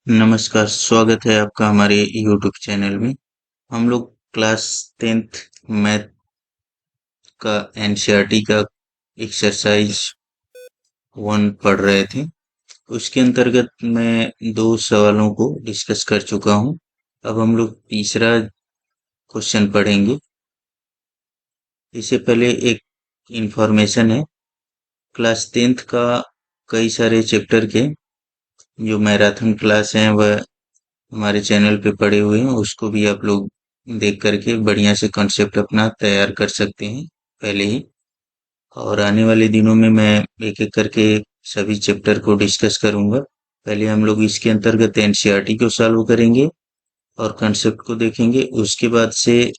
नमस्कार, स्वागत है आपका हमारे यूट्यूब चैनल में। हम लोग क्लास 10th मैथ का एनसीईआरटी का एक्सरसाइज 1 पढ़ रहे थे। उसके अंतर्गत मैं 2 सवालों को डिस्कस कर चुका हूँ। अब हम लोग तीसरा क्वेश्चन पढ़ेंगे। इससे पहले एक इंफॉर्मेशन है। क्लास 10th का कई सारे चैप्टर के जो मैराथन क्लास हैं वह हमारे चैनल पे पड़े हुए हैं, उसको भी आप लोग देख करके बढ़िया से कॉन्सेप्ट अपना तैयार कर सकते हैं पहले ही। और आने वाले दिनों में मैं एक एक करके सभी चैप्टर को डिस्कस करूंगा। पहले हम लोग इसके अंतर्गत एनसीईआरटी को सॉल्व करेंगे और कॉन्सेप्ट को देखेंगे। उसके बाद से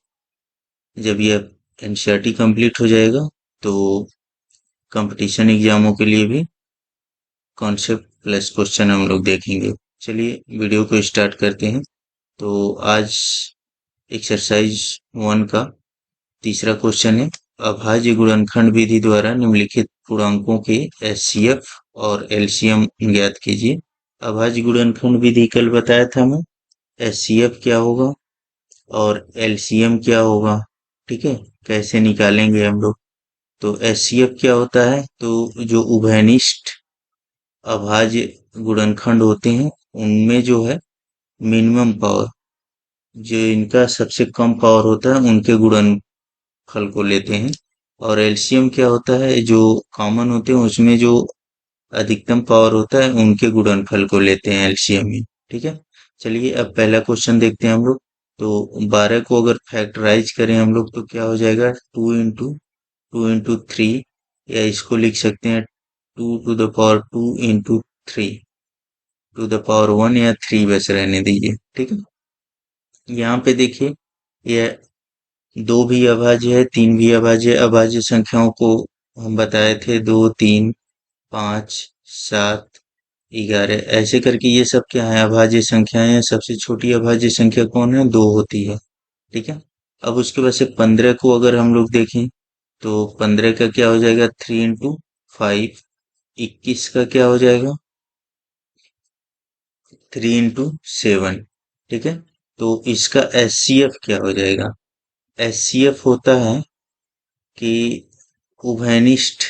जब यह एनसीईआरटी कंप्लीट हो जाएगा तो कंपटीशन एग्जामों के लिए भी कॉन्सेप्ट प्लस क्वेश्चन हम लोग देखेंगे। चलिए वीडियो को स्टार्ट करते हैं। तो आज एक्सरसाइज 1 का तीसरा क्वेश्चन है। अभाज्य गुणनखंड विधि द्वारा निम्नलिखित पूर्णांकों के एचसीएफ और एलसीएम ज्ञात कीजिए। अभाज्य गुणनखंड विधि कल बताया था मैं। एचसीएफ क्या होगा और एलसीएम क्या होगा, ठीक है, कैसे निकालेंगे हम लोग। तो एचसीएफ क्या होता है, तो जो उभयनिष्ठ अभाज्य गुणनखंड होते हैं उनमें जो है मिनिमम पावर, जो इनका सबसे कम पावर होता है उनके गुणनफल को लेते हैं। और एलसीएम क्या होता है, जो कॉमन होते हैं उसमें जो अधिकतम पावर होता है उनके गुणनफल को लेते हैं एलसीएम में। ठीक है, चलिए अब पहला क्वेश्चन देखते हैं हम लोग। तो 12 को अगर फैक्टराइज करें हम लोग तो क्या हो जाएगा, 2 इंटू 3, या इसको लिख सकते हैं 2 to the power 2 into 3 to the power 1, या 3 बस रहने दीजिए। ठीक है, यहाँ पे देखिए यह 2 भी अभाज्य है, 3 भी अभाज्य है। अभाज्य संख्याओं को हम बताए थे 2, 3, 5, 7, 11, ऐसे करके ये सब क्या है, अभाज्य संख्याएं हैं। सबसे छोटी अभाज्य संख्या कौन है, 2 होती है। ठीक है, अब उसके बाद से 15 को अगर हम लोग देखें तो 15 का क्या हो जाएगा, 3 into 5। 21 का क्या हो जाएगा, 3 into 7। ठीक है, तो इसका एचसीएफ क्या हो जाएगा, एचसीएफ होता है कि उभयनिष्ठ,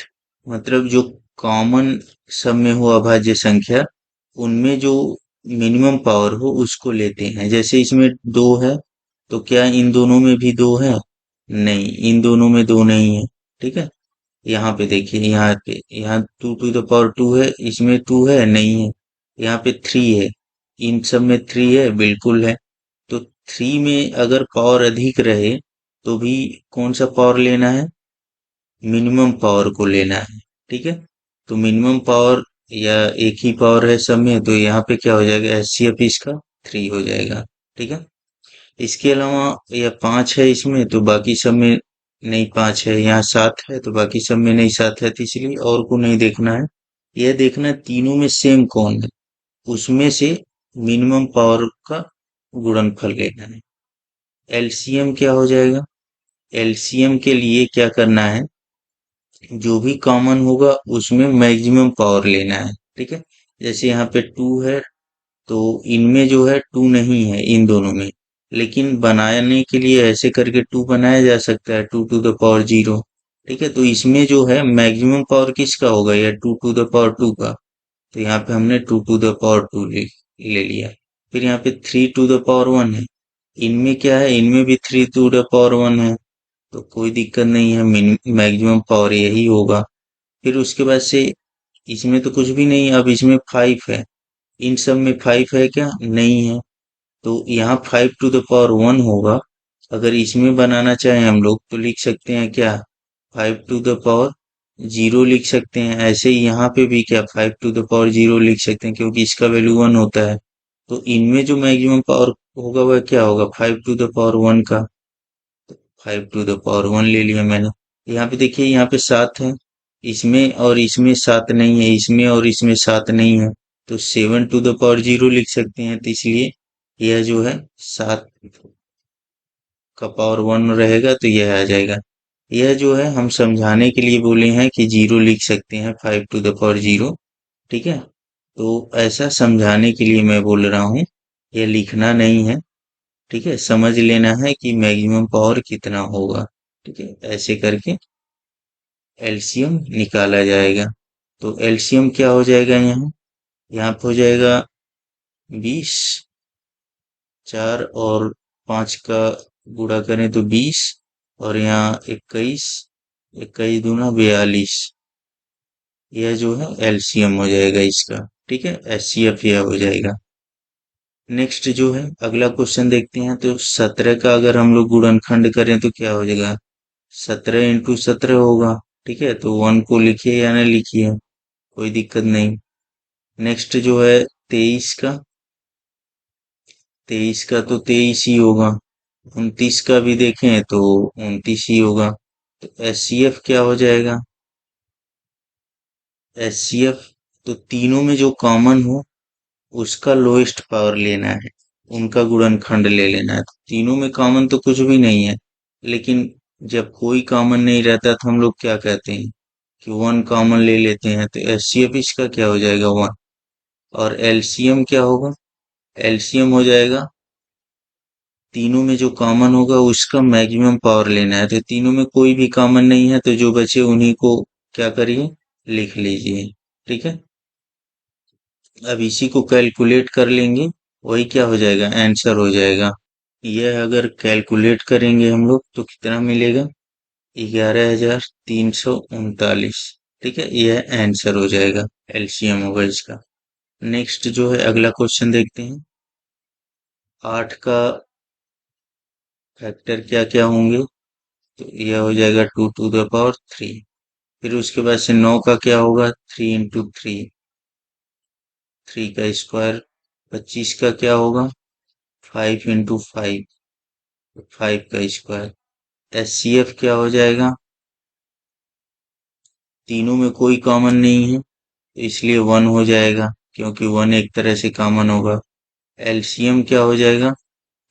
मतलब जो कॉमन सब में हो अभाज्य संख्या, उनमें जो मिनिमम पावर हो उसको लेते हैं। जैसे इसमें 2 है तो क्या इन दोनों में भी 2 है, नहीं, इन दोनों में 2 नहीं है। ठीक है, यहाँ पे देखिए, यहाँ पे, यहाँ 2 to the power 2 है, इसमें 2 है, नहीं है। यहाँ पे 3 है, इन सब में 3 है, बिल्कुल है। तो 3 में अगर पावर अधिक रहे तो भी कौन सा पावर लेना है, मिनिमम पावर को लेना है। ठीक है, तो मिनिमम पावर या एक ही पावर है सब में, तो यहाँ पे क्या हो जाएगा, एचसीएफ इसका 3 हो जाएगा। ठीक है, इसके अलावा या 5 है इसमें तो बाकी सब में नहीं 5 है, यहाँ 7 है तो बाकी सब में नहीं 7 है, तो इसलिए और को नहीं देखना है। यह देखना है तीनों में सेम कौन है, उसमें से मिनिमम पावर का गुणनफल लेना है। एलसीएम क्या हो जाएगा, एलसीएम के लिए क्या करना है, जो भी कॉमन होगा उसमें मैक्सिमम पावर लेना है। ठीक है, जैसे यहाँ पे 2 है तो इनमें जो है 2 नहीं है इन दोनों में, लेकिन बनाने के लिए ऐसे करके 2 बनाया जा सकता है, 2 to the power 0। ठीक है, तो इसमें जो है मैक्सिमम पावर किसका होगा, या 2 to the power 2 का। तो यहाँ पे हमने 2 to the power 2 ले लिया। फिर यहाँ पे 3 to the power 1 है, इनमें क्या है, इनमें भी 3 to the power 1 है, तो कोई दिक्कत नहीं है, मैक्सिमम पावर यही होगा। फिर उसके बाद से इसमें तो कुछ भी नहीं है, अब इसमें 5 है, इन सब में 5 है क्या, नहीं है, तो यहाँ 5 to the power 1 होगा। अगर इसमें बनाना चाहें हम लोग तो लिख सकते हैं क्या, 5 to the power 0 लिख सकते हैं। ऐसे ही यहाँ पे भी क्या, 5 to the power 0 लिख सकते हैं, क्योंकि इसका वैल्यू 1 होता है। तो इनमें जो मैक्सिमम पावर होगा वह क्या होगा, 5 to the power 1 का। 5 to the power 1 ले लिया मैंने। यहाँ पे देखिए, यहाँ पे 7 है, इसमें और इसमें 7 नहीं है, इसमें और इसमें 7 नहीं है, तो 7 to the power 0 लिख सकते हैं। तो इसलिए यह जो है 7 का पावर 1 रहेगा, तो यह आ जाएगा। यह जो है हम समझाने के लिए बोले हैं कि 0 लिख सकते हैं, 5 to the power 0। ठीक है, तो ऐसा समझाने के लिए मैं बोल रहा हूँ, ये लिखना नहीं है। ठीक है, समझ लेना है कि मैक्सिमम पावर कितना होगा। ठीक है, ऐसे करके एलसीएम निकाला जाएगा। तो एलसीएम क्या हो जाएगा यहाँ? यहाँ पे हो जाएगा 20, 4 और 5 का गुणा करें तो 20, और यहाँ 21, 21 दूना 42। यह जो है एलसीएम हो जाएगा इसका। ठीक है, एचसीएफ यह हो जाएगा। नेक्स्ट जो है अगला क्वेश्चन देखते हैं। तो 17 का अगर हम लोग गुणनखंड करें तो क्या हो जाएगा? 17 × 17 होगा। ठीक है, तो 1 को लिखिए या ना लिखिए, कोई दिक्कत नहीं। नेक्स्ट जो है 23 का, 23 का तो 23 ही होगा। 29 का भी देखें तो 29 ही होगा। तो एचसीएफ क्या हो जाएगा? एचसीएफ, तो तीनों में जो कॉमन हो उसका लोएस्ट पावर लेना है, उनका गुणनखंड ले लेना है। तो तीनों में कॉमन तो कुछ भी नहीं है, लेकिन जब कोई कॉमन नहीं रहता तो हम लोग क्या कहते हैं कि वन कॉमन ले लेते हैं। तो एचसीएफ इसका क्या हो जाएगा? 1। और एलसीएम क्या होगा? एलसीएम हो जाएगा, तीनों में जो कॉमन होगा उसका मैक्सिमम पावर लेना है। तो तीनों में कोई भी कॉमन नहीं है, तो जो बचे उन्हीं को क्या करिए, लिख लीजिए। ठीक है, अब इसी को कैलकुलेट कर लेंगे, वही क्या हो जाएगा, आंसर हो जाएगा। यह अगर कैलकुलेट करेंगे हम लोग तो कितना मिलेगा? 11,339। ठीक है, यह आंसर हो जाएगा, एलसीएम होगा इसका। नेक्स्ट जो है अगला क्वेश्चन देखते हैं। 8 का फैक्टर क्या क्या होंगे? तो यह हो जाएगा 2 to the power 3। फिर उसके बाद से 9 का क्या होगा? 3 × 3, 3 का स्क्वायर। 25 का क्या होगा? 5 × 5, 5 का स्क्वायर। एचसीएफ क्या हो जाएगा? तीनों में कोई कॉमन नहीं है, तो इसलिए 1 हो जाएगा, क्योंकि 1 एक तरह से कॉमन होगा। एलसीएम क्या हो जाएगा?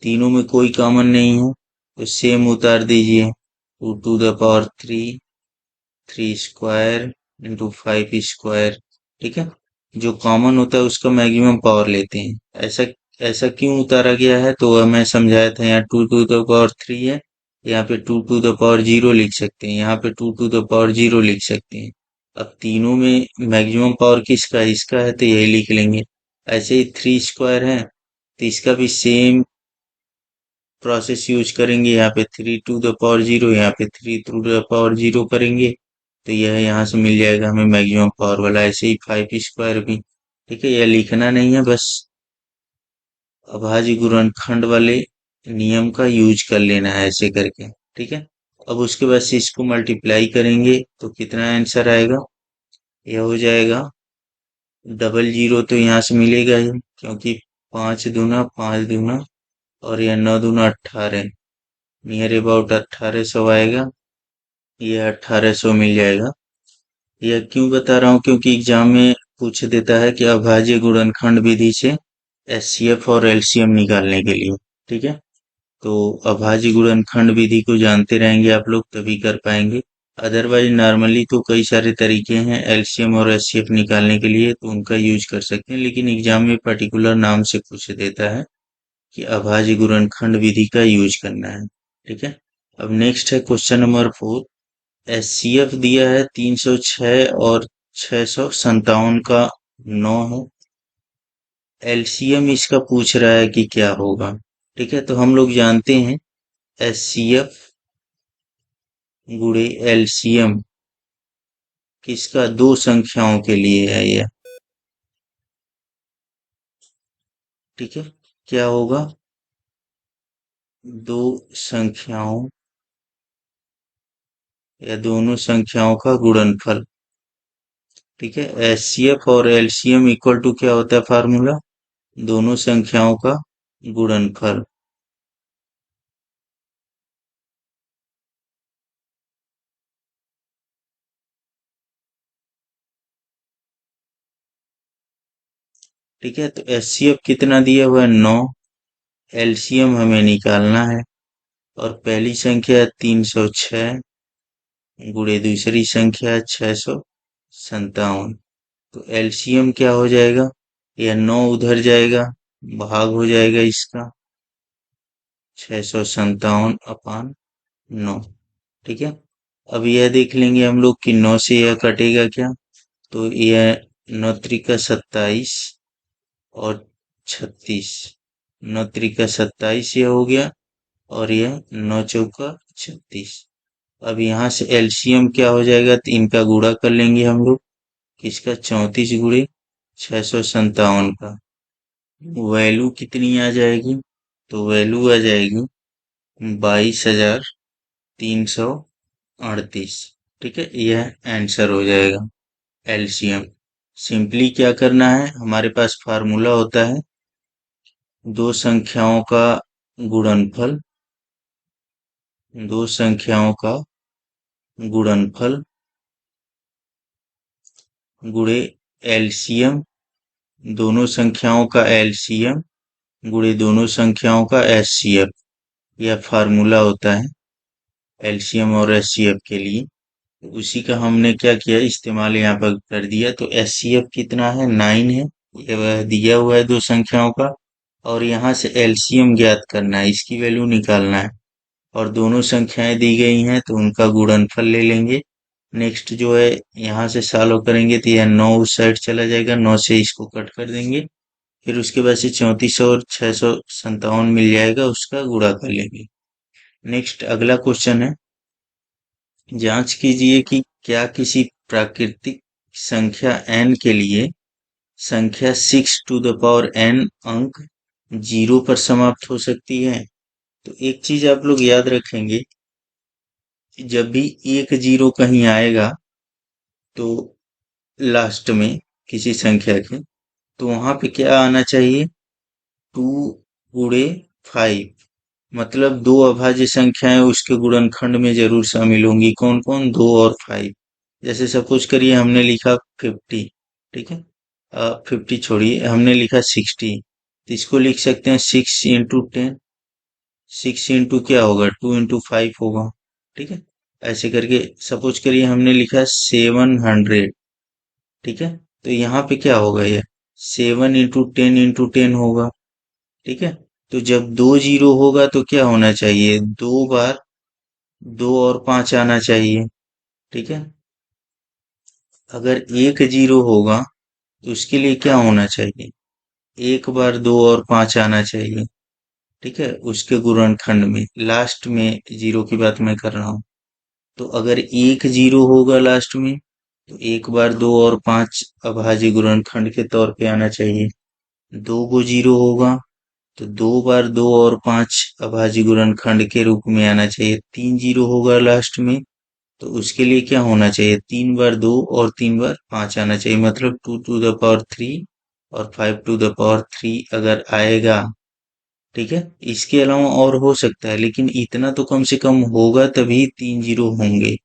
तीनों में कोई कॉमन नहीं है, तो सेम उतार दीजिए। 2 to the power 3, 3 square × 5 square. ठीक है, जो कॉमन होता है उसका मैक्सिमम पावर लेते हैं। ऐसा ऐसा क्यों उतारा गया है तो वह मैं समझाया था। यहाँ 2 to the power 3 है, यहाँ पे 2 to the power 0 लिख सकते हैं, यहाँ पे 2 to the power 0 लिख सकते हैं। अब तीनों में मैक्सिमम पावर किसका है? इसका है, तो यही लिख लेंगे। ऐसे ही 3 स्क्वायर है, तो इसका भी सेम प्रोसेस यूज करेंगे। यहाँ पे 3 to the power 0, यहाँ पे 3 to the power 0 करेंगे, तो यह यहाँ से मिल जाएगा हमें मैक्सिमम पावर वाला। ऐसे ही 5 स्क्वायर भी। ठीक है, यह लिखना नहीं है, बस अभाज्य गुणनखंड वाले नियम का यूज कर लेना है ऐसे करके। ठीक है, अब उसके बाद से इसको मल्टीप्लाई करेंगे तो कितना आंसर आएगा? यह हो जाएगा 00, तो यहाँ से मिलेगा ही, क्योंकि 5 दूना 5 दूना, और यह 9 दूना 18, नियर अबाउट 1800 आएगा। यह 1800 मिल जाएगा। यह क्यों बता रहा हूँ? क्योंकि एग्जाम में पूछ देता है कि अभाज्य गुणनखंड विधि से एचसीएफ और एलसीएम निकालने के लिए। ठीक है, तो अभाज्य गुणनखंड विधि को जानते रहेंगे आप लोग तभी कर पाएंगे। अदरवाइज नॉर्मली तो कई सारे तरीके हैं एलसीएम और एचसीएफ निकालने के लिए, तो उनका यूज कर सकते हैं, लेकिन एग्जाम में पर्टिकुलर नाम से पूछ देता है कि अभाज्य गुणनखंड विधि का यूज करना है। ठीक है, अब नेक्स्ट है क्वेश्चन नंबर 4। एचसीएफ दिया है 306 और 657 का 9 है। एलसीएम इसका पूछ रहा है कि क्या होगा। ठीक है, तो हम लोग जानते हैं एचसीएफ गुणे एलसीएम किसका? दो संख्याओं के लिए है यह। ठीक है, क्या होगा? दो संख्याओं या दोनों संख्याओं का गुणनफल। ठीक है, एचसीएफ और एलसीएम इक्वल टू क्या होता है फार्मूला? दोनों संख्याओं का गुणनफल। ठीक है, तो एचसीएफ कितना दिया हुआ है? 9। एलसीएम हमें निकालना है, और पहली संख्या 306 गुणे दूसरी संख्या 657। तो एलसीएम क्या हो जाएगा? यह 9 उधर जाएगा, भाग हो जाएगा इसका 657 अपान 9। ठीक है। अब यह देख लेंगे हम लोग कि 9 से यह कटेगा क्या, तो यह 9 त्रिका 27 और 36, 9 त्रिका 27 यह हो गया, और यह 9 चौका 36। अब यहाँ से एलसीएम क्या हो जाएगा, तो इनका गुणा कर लेंगे हम लोग, किसका 34 गुणे 657 का। वैल्यू कितनी आ जाएगी, तो वैल्यू आ जाएगी 22,338। ठीक है, यह आंसर हो जाएगा एलसीएम। सिंपली क्या करना है, हमारे पास फार्मूला होता है दो संख्याओं का गुणनफल, दो संख्याओं का गुणनफल गुणे एलसीएम, दोनों संख्याओं का एलसीएम गुणे दोनों संख्याओं का एचसीएफ। यह फार्मूला होता है एलसीएम और एचसीएफ के लिए। तो उसी का हमने क्या किया, इस्तेमाल यहाँ पर कर दिया। तो एचसीएफ कितना है, 9 है, ये वह दिया हुआ है दो संख्याओं का। और यहाँ से एलसीएम ज्ञात करना है, इसकी वैल्यू निकालना है। और दोनों संख्याएं दी गई हैं तो उनका गुणनफल ले लेंगे। नेक्स्ट जो है, यहाँ से सॉल्व करेंगे तो यह 9 उस साइड चला जाएगा, 9 से इसको कट कर देंगे। फिर उसके बाद से 34 और 657 मिल जाएगा, उसका गुणा कर लेंगे। नेक्स्ट अगला क्वेश्चन है, जांच कीजिए कि क्या किसी प्राकृतिक संख्या n के लिए संख्या 6 टू द पावर n अंक 0 पर समाप्त हो सकती है। तो एक चीज आप लोग याद रखेंगे, जब भी एक जीरो कहीं आएगा तो लास्ट में किसी संख्या के, तो वहां पे क्या आना चाहिए, 2 गुणे 5। मतलब दो अभाज्य संख्याएं उसके गुणनखंड में जरूर शामिल होंगी। कौन कौन, 2 और 5। जैसे सपोज करिए हमने लिखा 50, ठीक है, 50 छोड़िए, हमने लिखा 60, तो इसको लिख सकते हैं 6 इंटू 10। 6 इंटू क्या होगा, 2 इंटू 5 होगा। ठीक है, ऐसे करके सपोज करिए हमने लिखा 700। ठीक है, तो यहाँ पे क्या होगा, यह 7 इंटू 10 होगा। ठीक है, तो जब दो जीरो होगा तो क्या होना चाहिए, दो बार 2 और 5 आना चाहिए। ठीक है, अगर एक जीरो होगा तो उसके लिए क्या होना चाहिए, एक बार 2 और 5 आना चाहिए। ठीक है, उसके गुणनखंड में लास्ट में जीरो की बात मैं कर रहा हूँ। तो अगर एक जीरो होगा लास्ट में, तो एक बार 2 और 5 अभाज्य गुणनखंड के तौर पे आना चाहिए। दो गो जीरो होगा तो 2 बार 2 और 5 अभाज्य गुणनखंड के रूप में आना चाहिए। तीन जीरो होगा लास्ट में, तो उसके लिए क्या होना चाहिए, 3 बार 2 और 3 बार 5 आना चाहिए। मतलब 2 टू द पावर 3 और 5 टू द पावर 3 अगर आएगा। ठीक है, इसके अलावा और हो सकता है, लेकिन इतना तो कम से कम होगा, तभी तीन जीरो होंगे।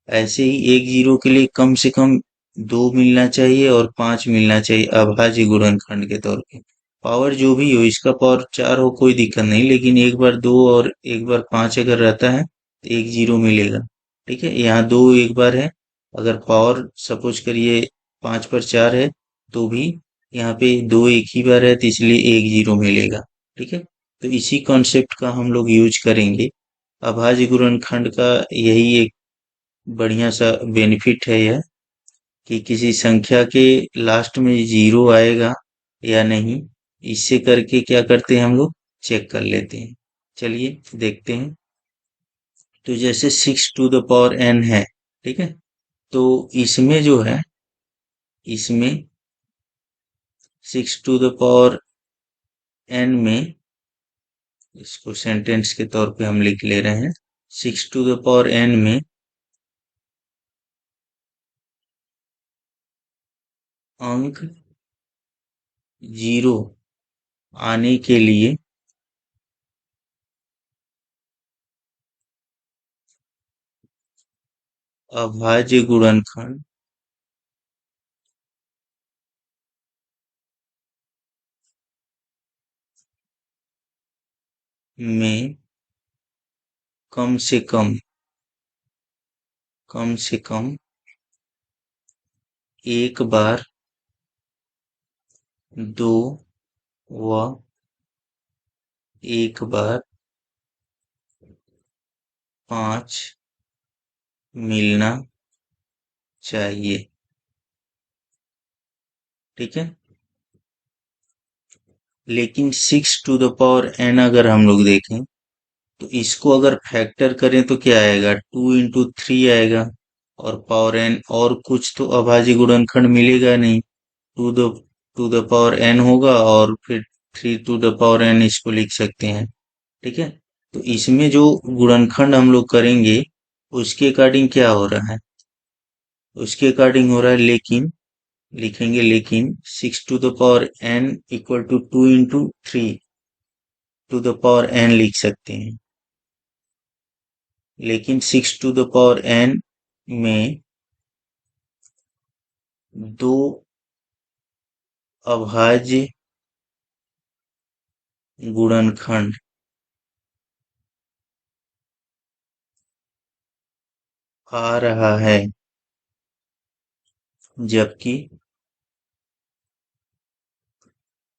ऐसे ही एक जीरो के लिए कम से कम 2 मिलना चाहिए और 5 मिलना चाहिए अभाज्य गुणनखंड के तौर पे। पावर जो भी हो, इसका पावर 4 हो कोई दिक्कत नहीं, लेकिन एक बार 2 और एक बार 5 अगर रहता है तो एक जीरो मिलेगा। ठीक है, यहाँ दो एक बार है, अगर पावर सपोज करिए 5 पर 4 है, तो भी यहाँ पे दो एक ही बार है, तो इसलिए एक जीरो मिलेगा। ठीक है, तो इसी कॉन्सेप्ट का हम लोग यूज करेंगे। अभाज्य गुणनखंड का यही एक बढ़िया सा बेनिफिट है यह, कि किसी संख्या के लास्ट में जीरो आएगा या नहीं, इससे करके क्या करते हैं हम लोग, चेक कर लेते हैं। चलिए देखते हैं। तो जैसे 6 टू द पावर n है, ठीक है, तो इसमें जो है, इसमें 6 टू द पावर n में, इसको सेंटेंस के तौर पे हम लिख ले रहे हैं, 6 टू द पावर n में अंक जीरो आने के लिए अभाज्य गुणनखंड में कम से कम, कम से कम एक बार दो व एक बार पांच मिलना चाहिए। ठीक है। लेकिन 6 टू द पावर n अगर हम लोग देखें तो इसको अगर फैक्टर करें तो क्या आएगा, 2 इंटू 3 आएगा। और पावर n और कुछ तो अभाज्य गुणनखंड मिलेगा नहीं। To the two the power n होगा और फिर 3 टू द पावर n इसको लिख सकते हैं। ठीक है। तो इसमें जो गुणनखंड हम लोग करेंगे उसके अकॉर्डिंग क्या हो रहा है, उसके अकॉर्डिंग हो रहा है लेकिन, लिखेंगे लेकिन 6 to the power n equal to 2 into 3 to the power n लिख सकते हैं। लेकिन 6 टू द पावर n में दो अभाज्य गुणनखंड आ रहा है, जबकि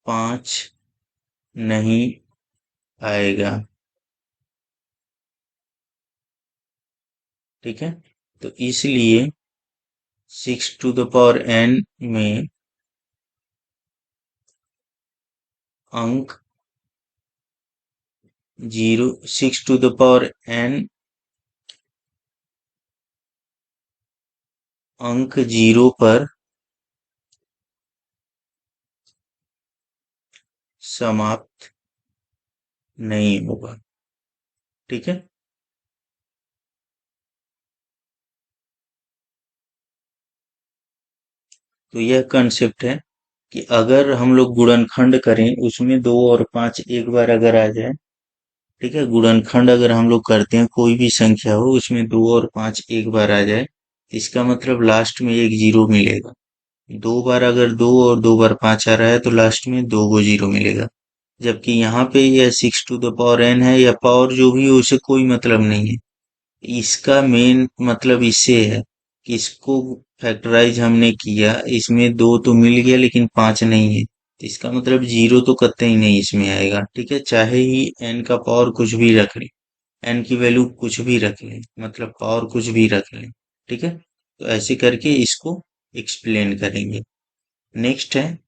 5 नहीं आएगा। ठीक है। तो इसलिए 6 टू द पावर n में अंक 6 टू द पावर n अंक 0 पर समाप्त नहीं होगा। ठीक है। तो यह कंसेप्ट है कि अगर हम लोग गुणनखंड करें उसमें 2 और 5 एक बार अगर आ जाए, ठीक है, गुणनखंड अगर हम लोग करते हैं कोई भी संख्या हो उसमें 2 और 5 एक बार आ जाए, इसका मतलब लास्ट में एक जीरो मिलेगा। 2 बार अगर 2 और 2 बार 5 आ रहा है तो लास्ट में 2 को जीरो मिलेगा। जबकि यहाँ पे यह 6 टू द पावर n है या पावर जो भी हो उसे कोई मतलब नहीं है। इसका मेन मतलब इससे है कि इसको फैक्टराइज हमने किया, इसमें 2 तो मिल गया लेकिन 5 नहीं है, तो इसका मतलब जीरो तो कतई नहीं इसमें आएगा। ठीक है, चाहे ही n का पावर कुछ भी रख ले, n की वैल्यू कुछ भी रख ले, मतलब पावर कुछ भी रख ले। ठीक है। तो ऐसे करके इसको एक्सप्लेन करेंगे। नेक्स्ट है,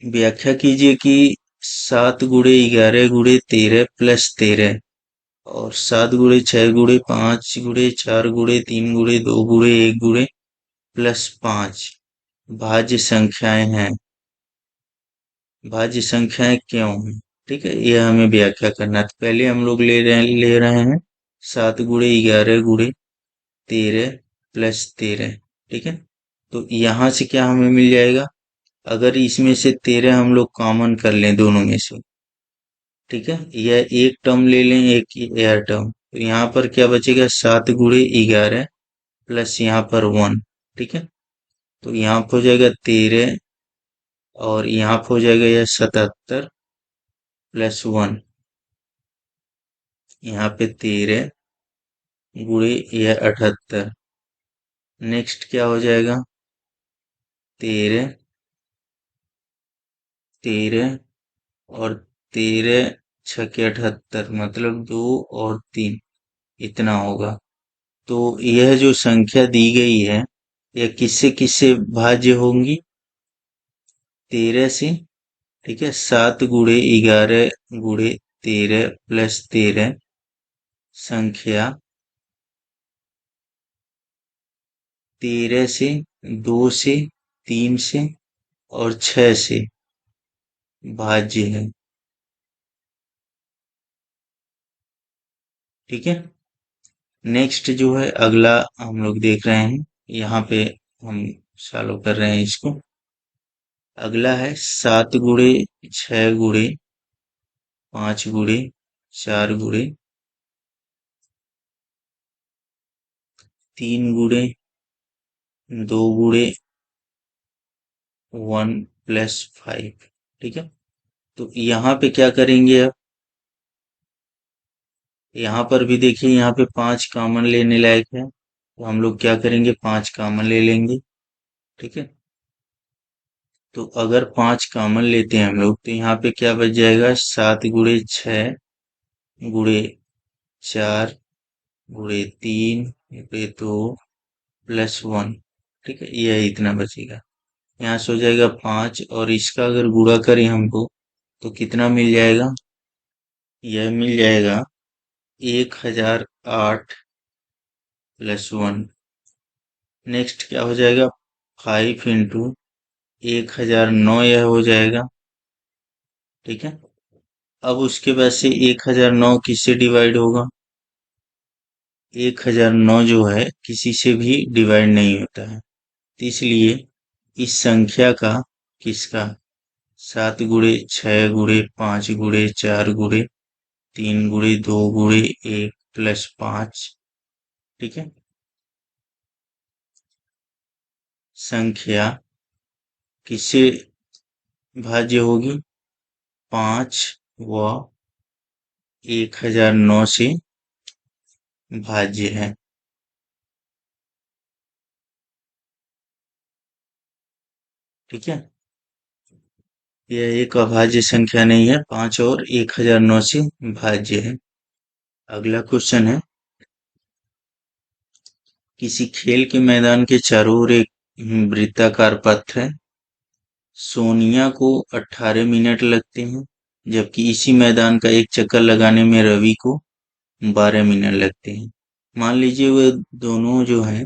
व्याख्या कीजिए कि 7 गुणे 11 गुणे 13 प्लस 13 और 7 गुणे 6 गुणे 5 गुणे 4 गुणे 2 गुणे 1 गुणे प्लस 5 भाज्य संख्याएं हैं। भाज्य संख्याएं क्यों हैं? ठीक है, यह हमें व्याख्या करना है। तो पहले हम लोग ले रहे हैं 7 गुणे 11 गुणे 13 प्लस 13। ठीक है। तो यहाँ से क्या हमें मिल जाएगा, अगर इसमें से 13 हम लोग कॉमन कर लें दोनों में से, ठीक है, यह एक टर्म ले लें, एक यह टर्म, तो यहाँ पर क्या बचेगा, 7 गुणे 11 प्लस यहाँ पर 1। ठीक है। तो यहाँ पर हो जाएगा 13 और यहाँ पर हो जाएगा यह 77 प्लस 1। यहाँ पे 13 गुणे यह 78। नेक्स्ट क्या हो जाएगा, 13 13 और 13 6 के 78 मतलब 2 और 3, इतना होगा। तो यह जो संख्या दी गई है यह किससे किससे भाज्य होंगी, 13 से। ठीक है, 7 गुणे 11 गुणे 13 प्लस 13 संख्या 13 से, 2 से, 3 से और 6 से भाज्य है। ठीक है। नेक्स्ट जो है अगला हम लोग देख रहे हैं, यहाँ पे हम सॉल्व कर रहे हैं इसको। अगला है 7 गुणे 6 गुणे 5 गुणे 4 गुणे 3 गुणे 1 प्लस 5। ठीक है। तो यहाँ पे क्या करेंगे अब, यहाँ पर भी देखिए यहाँ पे 5 कॉमन लेने लायक है, तो हम लोग क्या करेंगे, 5 कॉमन ले लेंगे। ठीक है। तो अगर 5 कॉमन लेते हैं हम लोग तो यहाँ पे क्या बच जाएगा, 7 × 6 × 4 × 3 × 2 +1। ठीक है, यह इतना बचेगा। यहाँ से हो जाएगा 5, और इसका अगर गुणा करें हमको तो कितना मिल जाएगा, यह मिल जाएगा 1008 +1। नेक्स्ट क्या हो जाएगा, 5 × 1009 यह हो जाएगा। ठीक है, अब उसके बाद से 1009 किससे डिवाइड होगा, 1009 जो है किसी से भी डिवाइड नहीं होता है, तो इसलिए इस संख्या का, किसका, 7 × 5 × 4 × 3 × 2 × 1 +5। ठीक है, संख्या किससे भाज्य होगी, 5 व 1009 से भाज्य है। ठीक है, यह एक अभाज्य संख्या नहीं है, 5 और 1009 से भाज्य है। अगला क्वेश्चन है, किसी खेल के मैदान के चारों ओर एक वृत्ताकार पथ है। सोनिया को 18 मिनट लगते हैं, जबकि इसी मैदान का एक चक्कर लगाने में रवि को 12 मिनट लगते हैं। मान लीजिए वह दोनों जो है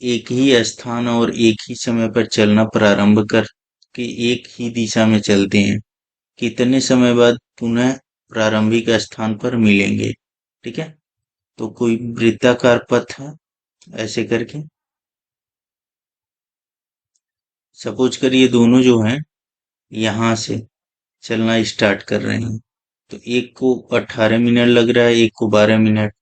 एक ही स्थान और एक ही समय पर चलना प्रारंभ करके एक ही दिशा में चलते हैं, कितने समय बाद पुनः प्रारंभिक स्थान पर मिलेंगे। ठीक है, तो कोई वृत्ताकार पथ है ऐसे करके, सपोज करिए दोनों जो हैं यहाँ से चलना स्टार्ट कर रहे हैं, तो एक को 18 मिनट लग रहा है, एक को 12 मिनट।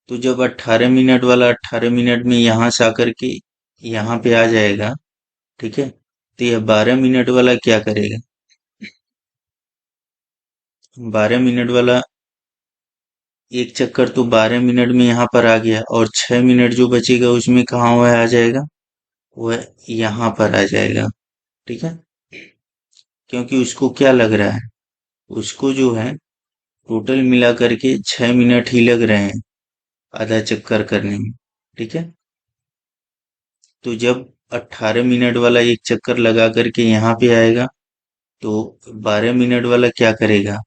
तो जब 18 मिनट वाला 18 मिनट में यहाँ से आकर के यहाँ पे आ जाएगा, ठीक है, तो यह 12 मिनट वाला क्या करेगा, 12 मिनट वाला एक चक्कर तो 12 मिनट में यहाँ पर आ गया, और 6 मिनट जो बचेगा उसमें कहाँ वह आ जाएगा, वह यहाँ पर आ जाएगा। ठीक है, क्योंकि उसको क्या लग रहा है, उसको जो है टोटल मिला करके 6 मिनट ही लग रहे हैं आधा चक्कर करने में। ठीक है, तो जब 18 मिनट वाला एक चक्कर लगा करके यहाँ पे आएगा, तो 12 मिनट वाला क्या करेगा,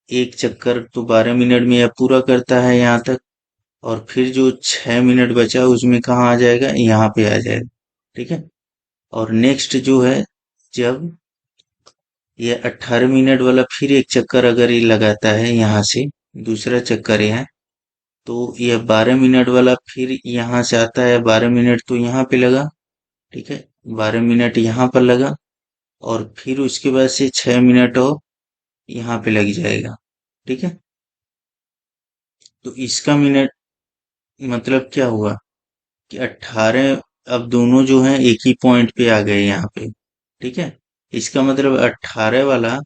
एक चक्कर तो 12 मिनट में यह पूरा करता है यहाँ तक, और फिर जो 6 मिनट बचा उसमें कहाँ आ जाएगा, यहाँ पे आ जाएगा। ठीक है, और नेक्स्ट जो है, जब यह 18 मिनट वाला फिर एक चक्कर अगर ये लगाता है यहाँ से, दूसरा चक्कर यहाँ, तो यह 12 मिनट वाला फिर यहाँ से आता है, 12 मिनट तो यहाँ पे लगा। ठीक है, 12 मिनट यहाँ पर लगा, और फिर उसके बाद से 6 मिनट और यहाँ पे लग जाएगा। ठीक है, तो इसका मिनट मतलब क्या हुआ कि 18, अब दोनों जो हैं एक ही पॉइंट पे आ गए यहाँ पे। ठीक है, इसका मतलब 18 वाला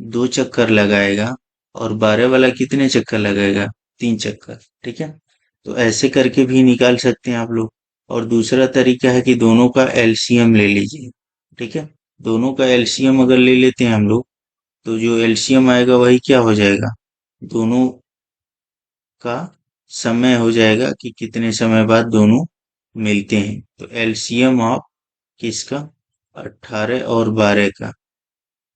2 चक्कर लगाएगा, और 12 वाला कितने चक्कर लगाएगा, 3 चक्कर। ठीक है, तो ऐसे करके भी निकाल सकते हैं आप लोग। और दूसरा तरीका है कि दोनों का एलसीएम ले लीजिए। ठीक है, दोनों का एलसीएम अगर ले लेते हैं हम लोग, तो जो एलसीएम आएगा वही क्या हो जाएगा, दोनों का समय हो जाएगा कि कितने समय बाद दोनों मिलते हैं। तो एलसीएम ऑफ किसका, 18 और 12 का।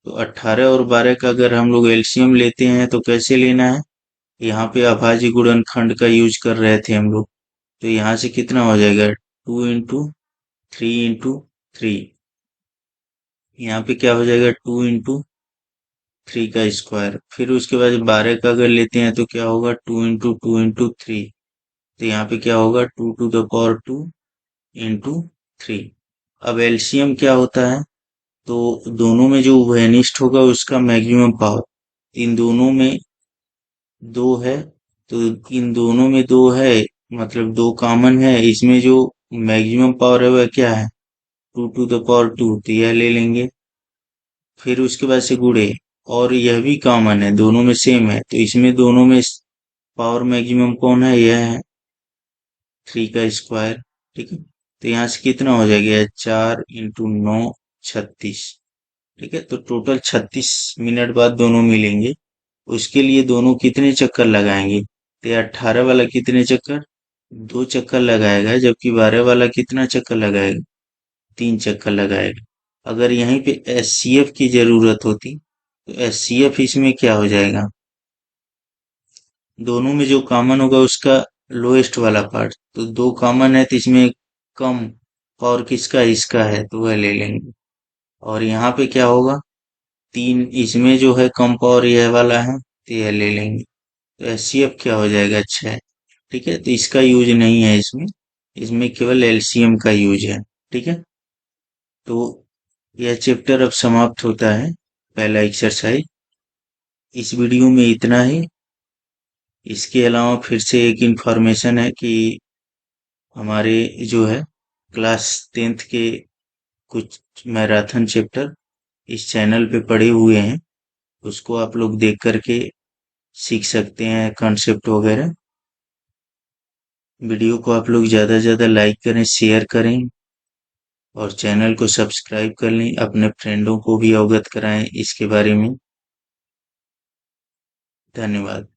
तो 18 और 12 का अगर हम लोग एलसीएम लेते हैं तो कैसे लेना है, यहाँ पे अभाज्य गुणनखंड का यूज कर रहे थे हम लोग, तो यहाँ से कितना हो जाएगा, 2 × 3 × 3। यहाँ पे क्या हो जाएगा, 2 × 3 का स्क्वायर। फिर उसके बाद 12 का अगर लेते हैं तो क्या होगा, 2 × 2 × 3। तो यहाँ पे क्या होगा, 2⁻²⁰3। अब एलसीएम क्या होता है, तो दोनों में जो उभयनिष्ठ होगा उसका मैक्सिमम पावर, इन दोनों में 2 है, तो इन दोनों में 2 है, मतलब 2 कॉमन है, इसमें जो मैक्सिमम पावर है वह क्या है, 2⁻², तो यह ले लेंगे। फिर उसके बाद से गुणे, और यह भी कॉमन है, दोनों में सेम है, तो इसमें दोनों में पावर मैक्सिमम कौन है, यह है 3 का स्क्वायर। ठीक है, तो यहाँ से कितना हो जाएगा, 4 × 9 36। ठीक है, तो टोटल 36 मिनट बाद दोनों मिलेंगे। उसके लिए दोनों कितने चक्कर लगाएंगे, तो ये 18 वाला कितने चक्कर, 2 चक्कर लगाएगा, जबकि 12 वाला कितना चक्कर लगाएगा, 3 चक्कर लगाएगा। अगर यहीं पे एचसीएफ की जरूरत होती तो एचसीएफ इसमें क्या हो जाएगा, दोनों में जो कॉमन होगा उसका लोएस्ट वाला पार्ट, तो 2 कॉमन है तो इसमें कम और किसका, इसका है तो वह ले लेंगे। और यहाँ पे क्या होगा, 3 इसमें जो है कम पावर यह वाला है तो यह ले लेंगे। तो एचसीएफ क्या हो जाएगा, 6। ठीक है, तो इसका यूज नहीं है इसमें, इसमें केवल एलसीएम का यूज है। ठीक है, तो यह चैप्टर अब समाप्त होता है, पहला एक्सरसाइज। इस वीडियो में इतना ही। इसके अलावा फिर से एक इंफॉर्मेशन है कि हमारे जो है क्लास 10th के कुछ मैराथन चैप्टर इस चैनल पे पड़े हुए हैं, उसको आप लोग देख करके सीख सकते हैं कॉन्सेप्ट वगैरह। वीडियो को आप लोग ज़्यादा से ज़्यादा लाइक करें, शेयर करें और चैनल को सब्सक्राइब कर लें, अपने फ्रेंडों को भी अवगत कराएं इसके बारे में। धन्यवाद।